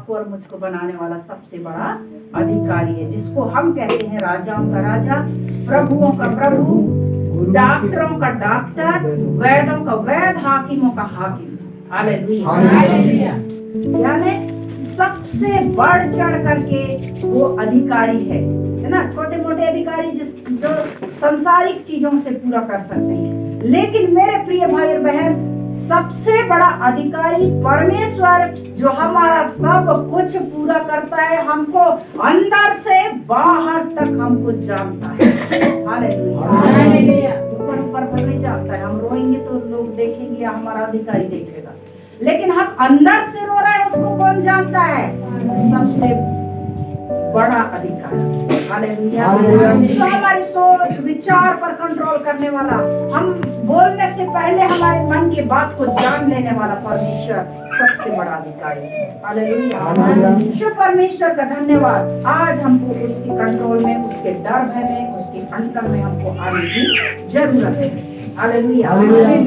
आपको और मुझको बनाने वाला सबसे बड़ा अधिकारी है, जिसको हम कहते हैं राजाओं का राजा, प्रभुओं का प्रभु, डॉक्टरों का डॉक्टर, वैदों का वैद, हाकिमों का हाकिम। हालेलुया। यानी सबसे बढ़ चढ़ करके वो अधिकारी है ना। छोटे मोटे अधिकारी जो संसारिक चीजों से पूरा कर सकते हैं, लेकिन मेरे प्रिय भाई और बहन, सबसे बड़ा अधिकारी परमेश्वर, जो हमारा सब कुछ पूरा करता है, हमको अंदर से बाहर तक हमको जानता है। हालेलुया। ऊपर ऊपर पर नहीं जानता है, हम रोएंगे तो लोग देखेंगे या हमारा अधिकारी देखेगा, लेकिन हम अंदर से रो रहे हैं, उसको कौन जानता है? सबसे बड़ा अधिकारी। हालेलुया। तो हमारी सोच विचार पर कंट्रोल करने वाला, हम बोलने से पहले हमारे मन की बात को जान लेने वाला परमेश्वर सबसे बड़ा अधिकारी है। हालेलुया। शुभ परमेश्वर का धन्यवाद। आज हमको उसके कंट्रोल में, उसके डर भय में, उसके अंडर में हमको आने की जरूरत है। हालेलुया।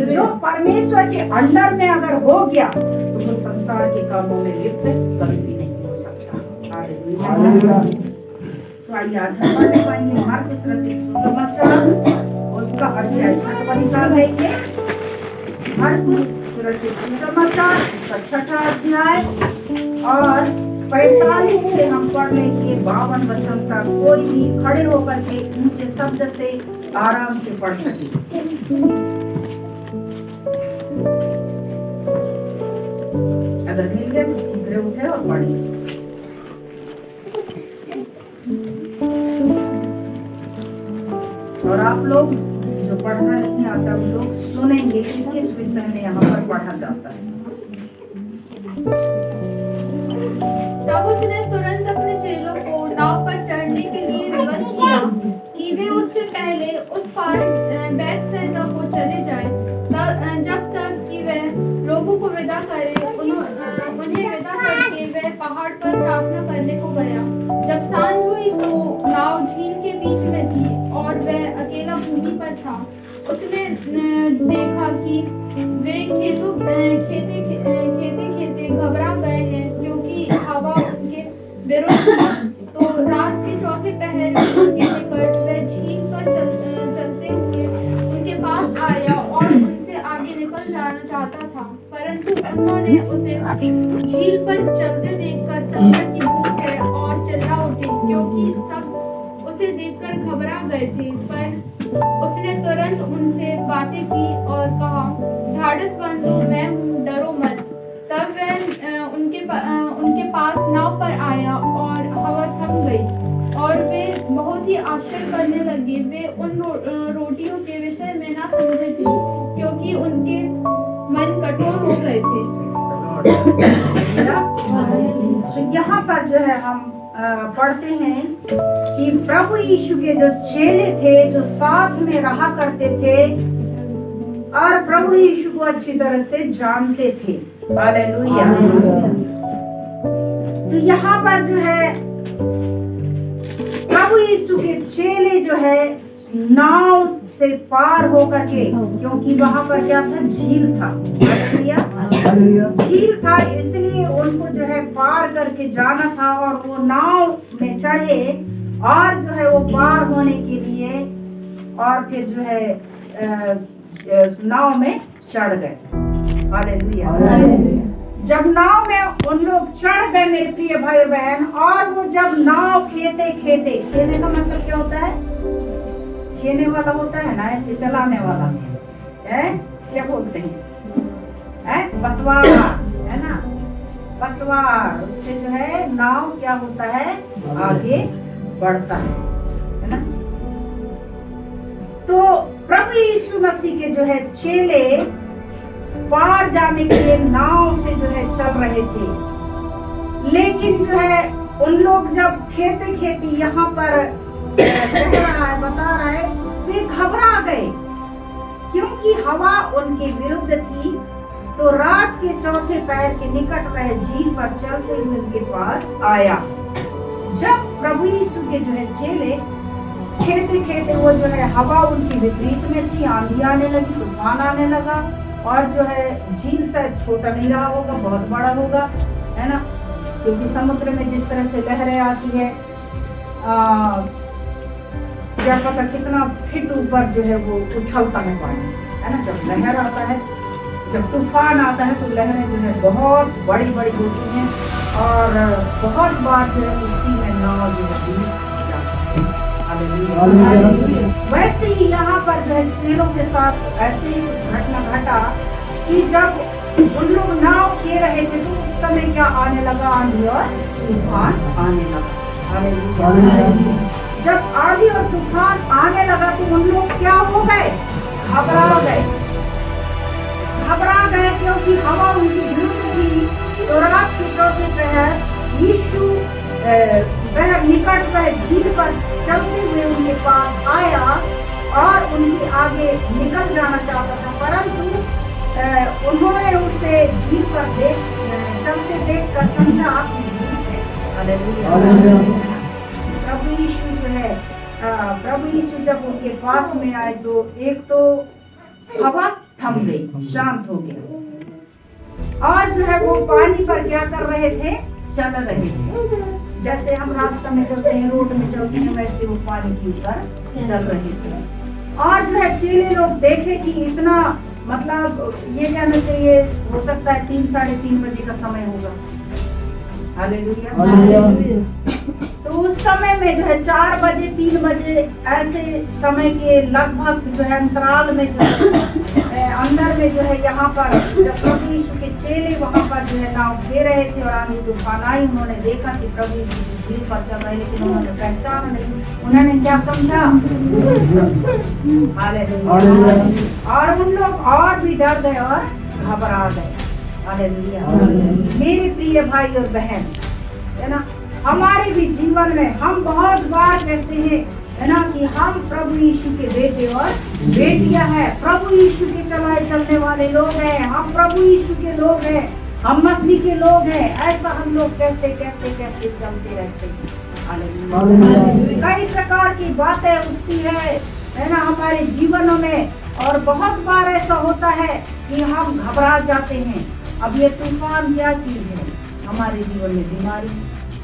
जो परमेश्वर के अंडर में अगर हो गया तो वो संसार के कामों में लिप्त कभी भी नहीं हो सकता। हालेलुया। तो आइए आज हम पढ़ने पाएंगे मार्कुस रचित सुसमाचार, उसका अध्याय 6 है ये। मार्कुस रचित सुसमाचार उसका 6 अध्याय और 45 से हम पढ़ लेंगे 52 वचन तक। कोई भी खड़े होकर के ऊंचे शब्द से आराम से पढ़ सके। अगर मिल गए तो शीघ्र उठे और पढ़े। और आप लोग जो पढ़ना नहीं आता वो लोग सुनेंगे कि किस विषय में यहाँ पर पढ़ा जाता है। तब उसने तुरंत अपने चेलों को नाव पर चढ़ने के लिए विवश किया कि वे उससे पहले उस पार बैतसैदा को चले जाएं, जब तक कि वह लोगों को विदा करे। उन्हें विदा करके वह पहाड़ पर प्रार्थना करने को गया। जब सांझ हुई तो नाव झील के बीच में थी और वह अकेला भूमि पर था। उसने देखा कि वे खेते घबरा गए हैं, क्योंकि हवा उनके विरुद्ध थी। तो रात के चौथे पहर के निकट वह झील पर चलते हुए उनके पास आया और उनसे आगे निकल जाना चाहता था, परंतु उन्होंने उसे झील पर चलते देखकर समझा कि भूख है और चिल्ला उठे, क्योंकि सब उसे देखकर घबरा गए थे। पर उसने तुरंत उनसे बातें की और कहा, ढाढ़स बांधो, मैं हूँ, डरो मत। तब वह उनके पास नाव पर आया और हवा थम गई और वे बहुत ही आश्चर्य करने लगे। वे उन रोटियों के विषय में ना समझे थे, क्योंकि उनके मन कठोर हो गए थे। तो यहाँ पर जो है हम पढ़ते हैं कि प्रभु यीशु के जो चेले थे, जो साथ में रहा करते थे और प्रभु यीशु को अच्छी तरह से जानते थे। हालेलुया। तो यहाँ पर जो है प्रभु यीशु के चेले जो है नाव से पार होकर के, क्योंकि वहां पर क्या था? झील था। झील था, इसलिए उनको जो है पार करके जाना था और वो नाव में चढ़े और जो है वो पार होने के लिए और फिर जो है नाव में चढ़ गए। हालेलुया। जब नाव में उन लोग चढ़ गए मेरे प्रिय भाई और बहन, और वो जब नाव खेते का मतलब क्या होता है? खेने वाला होता है ना, ऐसे चलाने वाला है, क्या बोलते हैं? पतवार है ना, पतवार। उससे जो है नाव क्या होता है? आगे बढ़ता है ना। तो प्रभु यीशु मसीह के जो है चेले पार जाने के लिए नाव से जो है चल रहे थे, लेकिन जो है उन लोग जब खेते यहाँ पर बता रहा है, वे घबरा गए क्योंकि हवा उनके विरुद्ध थी। तो रात के चौथे पहर के निकट वह झील पर चलते हुए उनके पास आया। जब प्रभु यीशु के जो है चेले खेते वो जो है हवा उनकी विपरीत में थी, आंधी आने लगी, तूफान आने लगा और जो है झील शायद छोटा नहीं रहा होगा, बहुत बड़ा होगा, है ना। क्योंकि समुद्र में जिस तरह से लहरें आती है, क्या पता कितना फीट ऊपर जो है वो उछलता है पानी, है ना। जब लहर आता है, जब तूफान आता है, तो लहरें जो है बहुत बड़ी बड़ी होती हैं और बहुत बार जो है उसी में नाव जो है डूब जाती है। वैसे ही यहाँ पर जो है चेलों के साथ ऐसे ही कुछ घटना घटा कि जब उन लोग नाव खे रहे थे तो उस समय क्या आने लगा, आंधी और तूफान आने लगा। जब आंधी और तूफान आने लगा तो उन लोग क्या हो गए, घबरा गए क्योंकि हवा उनकी विरुद्ध थी। तो रात के चौथे पहर यीशु वह निकट वह झील पर चलते हुए उनके पास आया और उनके आगे निकल जाना चाहता था, परंतु उन्होंने उसे झील पर चलते देख कर समझा कि भूत है। हालेलुया। प्रभु यीशु जो है, प्रभु यीशु जब उनके पास में आए तो एक तो हवा थम गई, शांत हो गया, और जो है वो पानी पर क्या कर रहे थे, चल रहे थे। जैसे हम रास्ता में चलते हैं, रोड में चलते हैं, वैसे वो पानी के ऊपर चल रहे थे। और जो है चेले लोग देखे कि इतना, मतलब ये कहना चाहिए हो सकता है 3 साढ़े 3 बजे का समय होगा। हालेलुया। तो उस समय में जो है 4 बजे 3 बजे ऐसे समय के लगभग जो है अंतराल में जो है अंदर में जो है यहाँ पर जब प्रभु यीशु के चेले वहाँ पर जो है नाव घेर रहे थे और आंधी तूफान आई, उन्होंने देखा कि प्रभु यीशु की झील पर चल रहे, लेकिन उन्होंने पहचाना नहीं। उन्होंने क्या समझा, हालेलुया। और उन लोग और भी डर गए और घबरा गए। हालेलुया। मेरे प्रिय भाई और बहन, है ना, हमारे भी जीवन में हम बहुत बार कहते हैं, है ना, कि हम प्रभु यीशु के बेटे और बेटियां हैं, प्रभु यीशु के चलाए चलने वाले लोग हैं, हम प्रभु यीशु के लोग हैं, हम मसीह के लोग हैं। ऐसा हम लोग कहते कहते कहते चलते रहते हैं। कई प्रकार की बातें उठती है ना हमारे जीवनों में, और बहुत बार ऐसा होता है कि हम घबरा जाते हैं। अब ये तूफान क्या चीज है हमारे जीवन में, बीमारी,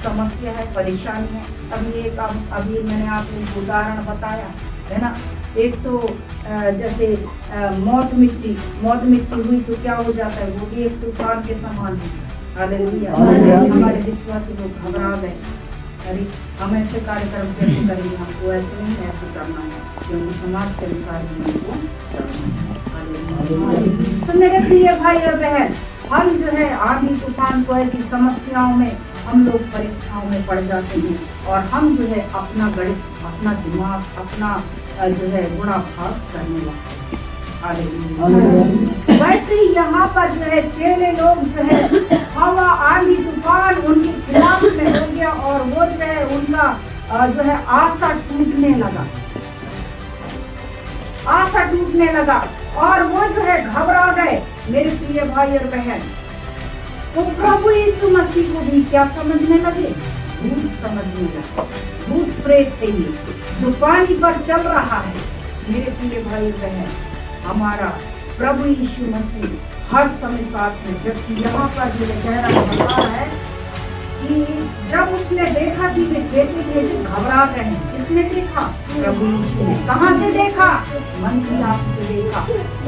समस्या है, परेशानी है। अभी मैंने आपको उदाहरण बताया, है ना। एक तो जैसे मौत मिट्टी हुई तो क्या हो जाता है, वो भी एक तूफान के समान है। हालेलुया। हमारे विश्वासी लोग घबरा गए, अरे हम ऐसे कार्यक्रम कैसे करेंगे, हमको ऐसे नहीं ऐसे करना है, क्योंकि समाज के अनुसार हमको चलना है। तो मेरे प्रिय भाई और बहन, हम जो है आंधी तूफान को ऐसी समस्याओं में हम लोग परीक्षाओं में पड़ जाते हैं और हम जो है अपना गणित, अपना दिमाग, अपना जो है गुणा भाग करने लगते हैं। वैसे ही यहाँ पर जो है चेले लोग जो है हवा आंधी तूफान उनके खिलाफ में हो गया और वो जो है उनका जो है आशा टूटने लगा और वो जो है घबरा गए। मेरे प्रिय भाई और बहन, तो प्रभु यीशु मसीह को भी क्या समझने लगे, भूत समझने लगे। भूत प्रेत थे ये जो पानी पर चल रहा है। मेरे प्रिय भाई और बहन, हमारा प्रभु यीशु मसीह हर समय साथ में, जबकि यहाँ पर जो कह रहा है कि जब उसने देखा कि वे बेटे घबरा गए हैं, किसने देखा, प्रभु यीशु ने। कहाँ से देखा, मन की आँख से देखा।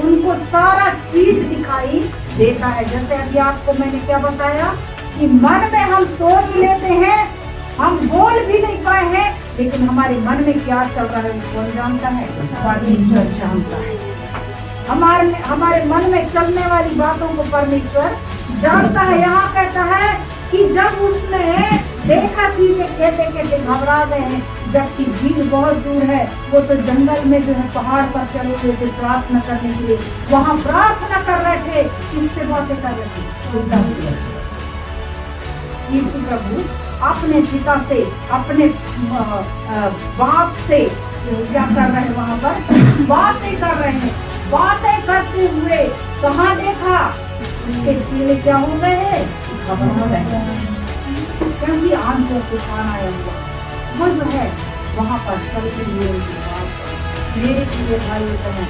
उनको सारा चीज दिखाई देता है। जैसे अभी आपको मैंने क्या बताया कि मन में हम सोच लेते हैं, हम बोल भी नहीं पाए हैं, लेकिन हमारे मन में क्या चल रहा है कौन जानता है, परमेश्वर जानता है। हमारे मन में चलने वाली बातों को परमेश्वर जानता है। यहाँ कहता है कि जब उसने देखा कि वे कहते घबरा गए हैं, जबकि झील बहुत दूर है, वो तो जंगल में जो है पहाड़ पर चले हुए थे प्रार्थना करने के लिए, वहाँ प्रार्थना कर रहे थे, किससे बातें कर रहे थे, यीशु प्रभु अपने पिता से, अपने बाप से क्या कर रहे हैं, वहाँ पर बातें कर रहे हैं। बातें करते हुए कहाँ देखा, उसके चेले क्या हो गए, घबरा गए, क्योंकि आंधी और तूफान आया हुआ। वो जो है वहाँ पर चलते हुए उनके पास। मेरे प्रिय भाई बहन,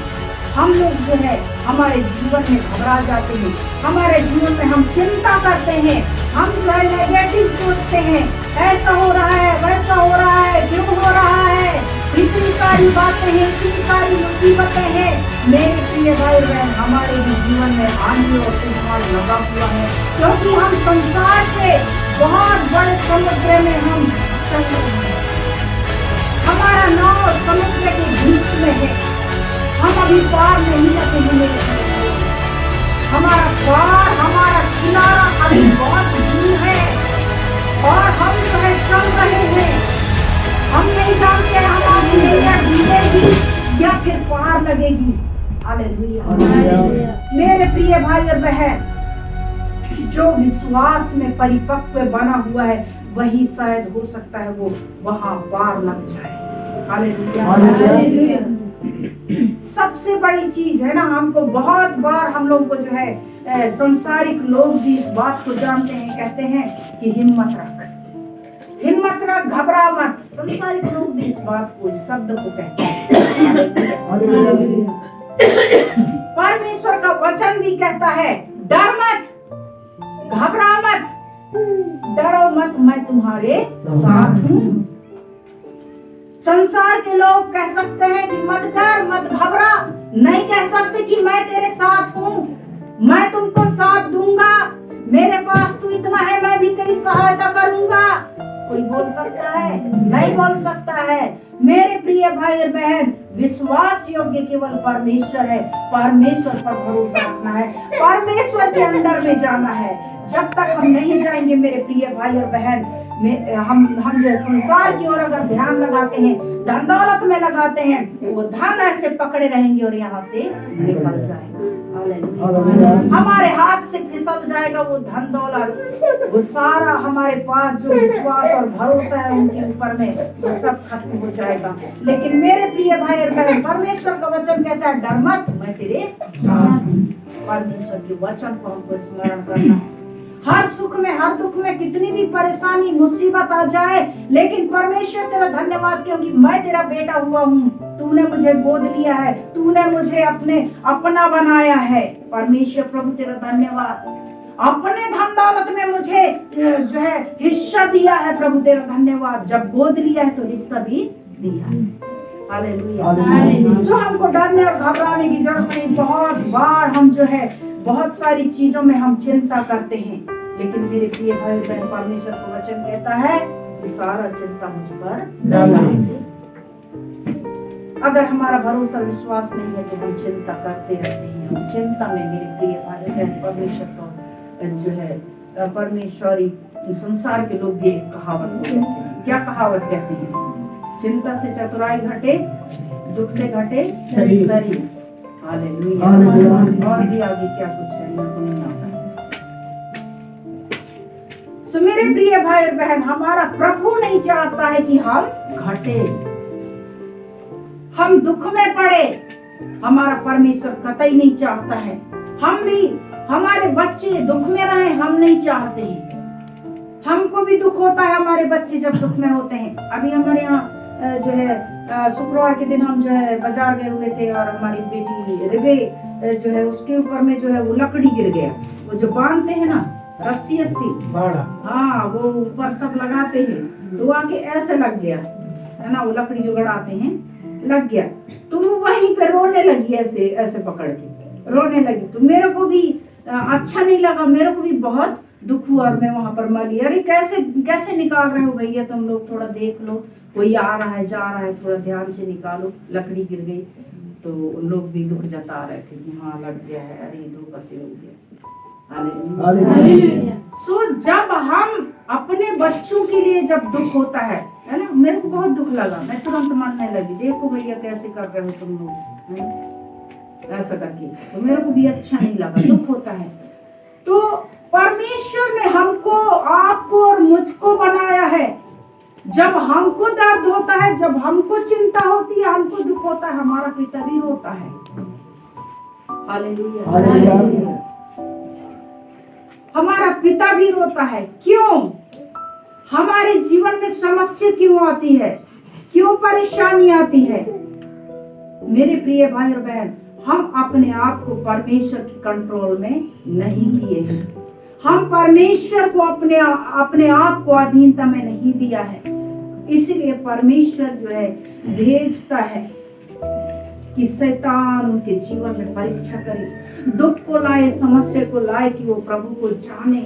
हम लोग जो है हमारे जीवन में घबरा जाते हैं, हमारे जीवन में हम चिंता करते हैं, हम जो है नेगेटिव सोचते हैं, ऐसा हो रहा है, वैसा हो रहा है, क्यों हो रहा है, इतनी सारी बातें हैं, इतनी सारी मुसीबतें हैं। मेरे प्रिय भाई बहन, हमारे भी जीवन में आंधी और तूफान लगा हुआ है, क्योंकि हम संसार के बहुत बड़े समुद्र में हम चल रहे हैं। हमारा नाव समुद्र के बीच में है, हम अभी पार नहीं करते हैं मेरे भाई। हमारा पार, हमारा किनारा अभी बहुत दूर है और हम जो है चल रहे हैं। हम नहीं जानते हमारी नैया डूबेगी या फिर पार लगेगी। हालेलुया। मेरे प्रिय भाई और बहन, जो विश्वास में परिपक्व बना हुआ है वही शायद हो सकता है वो वहां पार लग जाए। हालेलुया। सबसे बड़ी चीज है ना, हमको बहुत बार हम लोग को जो है संसारिक लोग भी इस बात को जानते हैं, कहते हैं कि हिम्मत रख, हिम्मत रख, घबरा मत। संसारिक लोग भी इस बात को, इस शब्द को कहते हैं। परमेश्वर का वचन भी कहता है डर मत, घबरा मत, डरो मत, मैं तुम्हारे साथ हूँ। संसार के लोग कह सकते हैं कि मत डर, मत घबरा, नहीं कह सकते कि मैं तेरे साथ हूँ, मैं तुमको साथ दूंगा, मेरे पास तू इतना है, मैं भी तेरी सहायता करूंगा। कोई बोल सकता है? नहीं बोल सकता है। मेरे प्रिय भाई और बहन, विश्वास योग्य केवल परमेश्वर है। परमेश्वर पर भरोसा रखना है, परमेश्वर के अंदर में जाना है। जब तक हम नहीं जाएंगे मेरे प्रिय भाई और बहन, हम जो संसार की ओर अगर ध्यान लगाते हैं, धन दौलत में लगाते हैं, वो धन ऐसे पकड़े रहेंगे और यहाँ से निकल जाएंगे। हमारे हाथ से फिसल जाएगा वो धन दौलत, वो सारा हमारे पास जो विश्वास और भरोसा है उनके ऊपर में, वो सब खत्म हो जाएगा। लेकिन मेरे प्रिय भाई और बहन, परमेश्वर का वचन कहता है डर मत, मैं तेरे साथ हूँ। परमेश्वर के वचन को हमको स्मरण करना है। हर सुख में, हर दुख में, कितनी भी परेशानी मुसीबत आ जाए, लेकिन परमेश्वर तेरा धन्यवाद, क्योंकि मैं तेरा बेटा हुआ हूँ, तूने मुझे गोद लिया है, तूने मुझे अपना बनाया है। परमेश्वर प्रभु तेरा धन्यवाद, अपने धन दौलत में मुझे जो है हिस्सा दिया है। प्रभु तेरा धन्यवाद, जब गोद लिया है तो हिस्सा भी दिया है। हालेलुया। सो हमको डरने और घबराने की जरूरत नहीं। बहुत बार हम जो है बहुत सारी चीजों में हम चिंता करते हैं, लेकिन मेरे प्रिय भाई बहन, परमेश्वर का वचन कहता है कि सारा चिंता मुझ पर डाला है। अगर हमारा भरोसा विश्वास नहीं है तो हम चिंता करते रहते हैं। हम चिंता में मेरे प्रिय भाई बहन, परमेश्वर का जो है परमेश्वरी संसार के लोग भी एक कहावत बोलते हैं। क्या कहावत कहते हैं? चिंता से चतुराई घटे, दुख से घटे शरीर। हालेलुया। और भी आगे क्या कुछ है मेरे को नहीं आता। सो मेरे प्रिय भाई और बहन, हमारा प्रभु नहीं चाहता है कि हम घटे, हम दुख में पड़े। हमारा परमेश्वर कतई नहीं चाहता है। हम भी, हमारे बच्चे दुख में रहे, हम नहीं चाहते हैं। हमको भी दुख होता है हमारे बच्चे जब दुख में होते हैं। अभी हमारे यहाँ जो है शुक्रवार के दिन हम जो है बाजार गए हुए थे और हमारी बेटी रिबे जो है उसके ऊपर में जो है वो लकड़ी गिर गया। वो जो बांधते हैं ना रस्सी, हाँ, वो ऊपर सब लगाते हैं, तो आके ऐसे लग गया है ना, वो लकड़ी जो गड़ाते हैं, लग गया। तो वो वहीं पे रोने लगी, ऐसे ऐसे पकड़ के रोने लगी। तो मेरे को भी अच्छा नहीं लगा, मेरे को भी बहुत दुख हुआ। और मैं वहां पर माली, अरे कैसे कैसे निकाल रहे हो भैया तुम लोग, थोड़ा देख लो, कोई आ रहा है जा रहा है, थोड़ा ध्यान से निकालो, लकड़ी गिर गई। तो उन लोग भी दुख जता रहे थे कि हाँ लग गया है, अरे दुख कैसे हो गया। सो जब हम अपने बच्चों के लिए जब दुख होता है ना, मेरे को बहुत दुख लगा, मैं तुरंत मानने लगी, देखो भैया कैसे कर रहे हो तुम लोग ऐसा करके। तो मेरे को भी अच्छा नहीं लगा, दुख होता है। तो परमेश्वर ने हमको, आपको और मुझको बनाया है। जब हमको दर्द होता है, जब हमको चिंता होती है, हमको दुख होता है, हमारा पिता भी रोता है। हालेलुया। हमारा पिता भी रोता है। क्यों? हमारे जीवन में समस्या क्यों आती है, क्यों परेशानी आती है? मेरे प्रिय भाई और बहन, हम अपने आप को परमेश्वर के कंट्रोल में नहीं किए हैं। हम परमेश्वर को अपने आप को अधीनता में नहीं दिया है, इसलिए परमेश्वर जो है भेजता है कि शैतान उनके जीवन में परीक्षा करे, दुख को लाए, समस्या को लाए, कि वो प्रभु को जाने।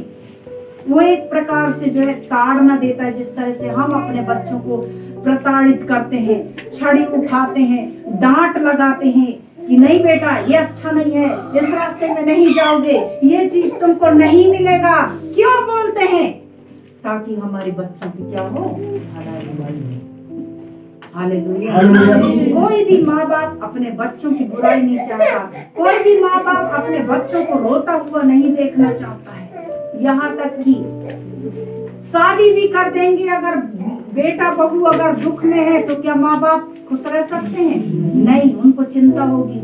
वो एक प्रकार से जो है ताड़ना देता है, जिस तरह से हम अपने बच्चों को प्रताड़ित करते हैं, छड़ी उठाते हैं, डांट लगाते हैं कि नहीं बेटा ये अच्छा नहीं है, इस रास्ते में नहीं जाओगे, ये चीज तुमको नहीं मिलेगा। क्यों बोलते हैं? ताकि हमारे बच्चों की क्या हो, हालेलुया। कोई भी माँ बाप अपने बच्चों की बुराई नहीं चाहता, कोई भी माँ बाप अपने बच्चों को रोता हुआ नहीं देखना चाहता है। यहाँ तक कि शादी भी कर देंगे, अगर बेटा बहू अगर दुख में है तो क्या माँ बाप खुश रह सकते हैं? नहीं, उनको चिंता होगी।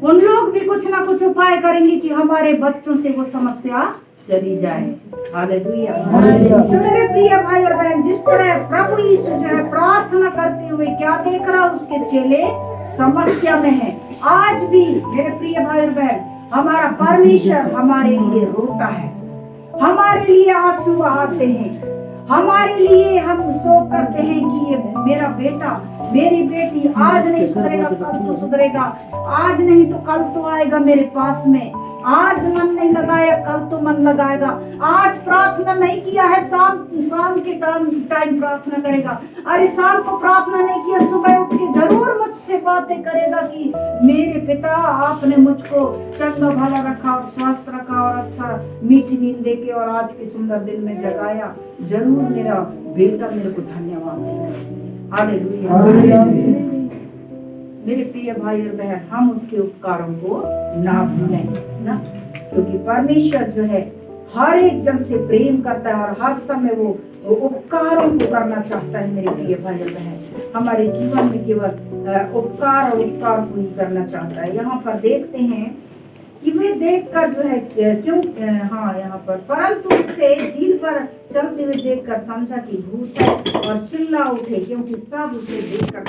उन लोग भी कुछ ना कुछ उपाय करेंगे कि हमारे बच्चों से वो समस्या चली जाए। हालेलुया। तो मेरे प्रिय भाई और बहन, जिस तरह प्रभु यीशु जो है प्रार्थना करते हुए क्या देख रहा, उसके चेले समस्या में हैं। आज भी मेरे प्रिय भाई और बहन, हमारा परमेश्वर हमारे लिए रोता है, हमारे लिए आंसू बहाते हैं, हमारे लिए हम शोक करते हैं कि ये मेरा बेटा, मेरी बेटी आज नहीं सुधरेगा, कल तो सुधरेगा, आज नहीं तो कल तो आएगा मेरे पास में, आज मन नहीं लगाया कल तो मन लगाएगा, आज प्रार्थना नहीं किया है शाम के टाइम प्रार्थना करेगा, अरे शाम को प्रार्थना नहीं किया सुबह उठ के जरूर मुझसे बातें करेगा कि मेरे पिता आपने मुझको चंगा भला रखा और स्वस्थ रखा और अच्छा मीठी नींद देके और आज के सुंदर दिन में जगाया, जरूर मेरा बेटा मेरे को धन्यवाद देगा। हालेलुया। मेरे प्रिय भाई और बहन, हम उसके उपकारों को ना भूलें ना, क्योंकि परमेश्वर जो है हर एक जन से प्रेम करता है और हर समय वो उपकारों को करना चाहता है। मेरे प्रिय भाई और बहन, हमारे जीवन में केवल उपकार और उपकार को ही करना चाहता है। यहाँ पर देखते हैं कि वे देखकर जो है क्यों यहाँ पर परंतु उसे झील पर चलते हुए देखकर समझा कि भूत है और चिल्ला उठे, क्योंकि सब उसे देखकर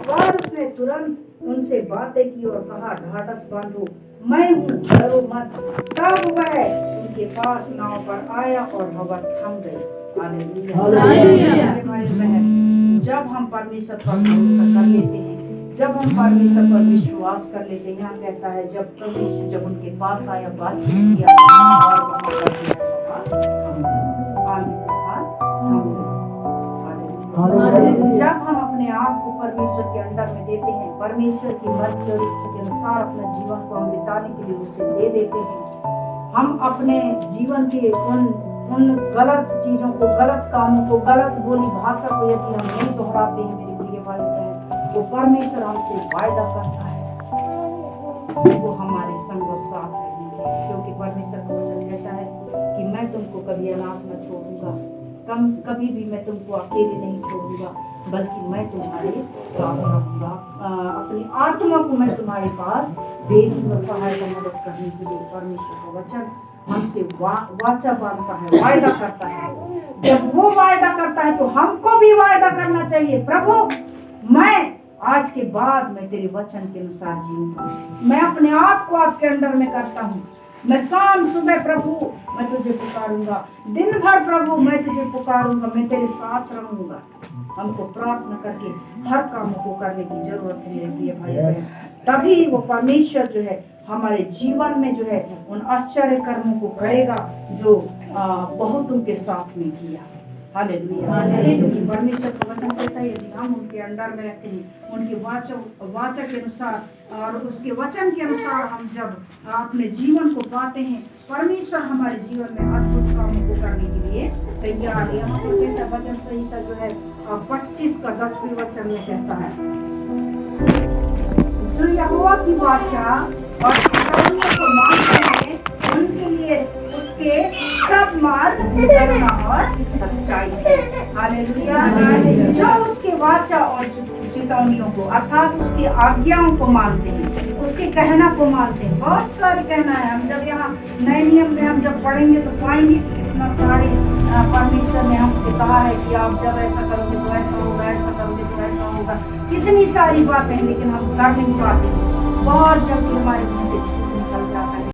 और उसने तुरंत उनसे बातें की और कहा, ढाढ़स बांधो, मैं हूँ, डरो मत। तब वह उनके पास नाव पर आया और हवा थम गई। हालेलुया। जब हम परमेश्वर पर भरोसा कर लेते हैं, जब हम परमेश्वर पर विश्वास कर लेते हैं, यहाँ कहता है जब प्रभु यीशु जब उनके पास आया, बातचीत किया और वहाँ जब हम अपने आप को परमेश्वर के अंडर में देते हैं, परमेश्वर की मर्जी और इच्छा के अनुसार अपने जीवन को हम बिताने के लिए उसे दे देते हैं, हम अपने जीवन के उन गलत चीजों को, गलत कामों को, गलत बोली भाषा को यदि हम नहीं दोहराते हैं, मेरे प्रिय भाई बहन, तो परमेश्वर हमसे वायदा करता है वो हमारे संग और साथ रहेंगे, क्योंकि परमेश्वर का वचन कहता है कि मैं तुमको कभी अनाथ न छोड़ूंगा, कभी भी मैं तुमको अकेले नहीं छोड़ूंगा, बल्कि मैं तुम्हारे साथ रहूंगा, अपनी आत्मा को मैं तुम्हारे पास भेजूंगा सहायता मदद करने के लिए। परमेश्वर का वचन हमसे वाचा बांधता है, वायदा करता है। जब वो वायदा करता है तो हमको भी वायदा करना चाहिए, प्रभु मैं आज के बाद मैं तेरे वचन के अनुसार जीऊंगा, मैं अपने आप को आपके अंडर में करता हूँ, मैं शाम सुबह प्रभु मैं तुझे पुकारूंगा, दिन भर प्रभु मैं तुझे पुकारूंगा, मैं तेरे साथ रहूंगा। हमको प्रार्थना करके हर काम को करने की जरूरत है मेरे प्रिय भाई बहन, तभी वो परमेश्वर जो है हमारे जीवन में जो है उन आश्चर्य कर्मों को करेगा जो बहुतों के साथ में किया। हालेलुया। क्योंकि परमेश्वर का वचन कहता है यदि हम उनके अंडर में रहते हैं, उनके वाचा के अनुसार और उसके वचन के अनुसार हम जब अपने जीवन को पाते हैं, परमेश्वर हमारे जीवन में अद्भुत कामों को करने के लिए तैयार है। यहाँ पर कहता है वचन संहिता जो है 25 का 10वें वचन में कहता है, जो यहोवा की वाचा और शिकायतों को मानते हैं उनके लिए उसके सब मार्ग करुणा और सच्चाई है। हालेलुया। जो उसके वाचा और चेतावनियों को अर्थात उसकी आज्ञाओं को मानते हैं, उसके कहना को मानते हैं। बहुत सारे कहना है, हम जब यहाँ नए नियम में हम जब पढ़ेंगे तो पाएंगे कितना सारे परमेश्वर ने हमसे कहा है कि आप जब ऐसा करोगे तो ऐसा होगा, ऐसा करोगे तो ऐसा होगा। कितनी सारी बातें हैं, लेकिन हम कर नहीं पाते, बहुत जल्दी हमारे मुँह से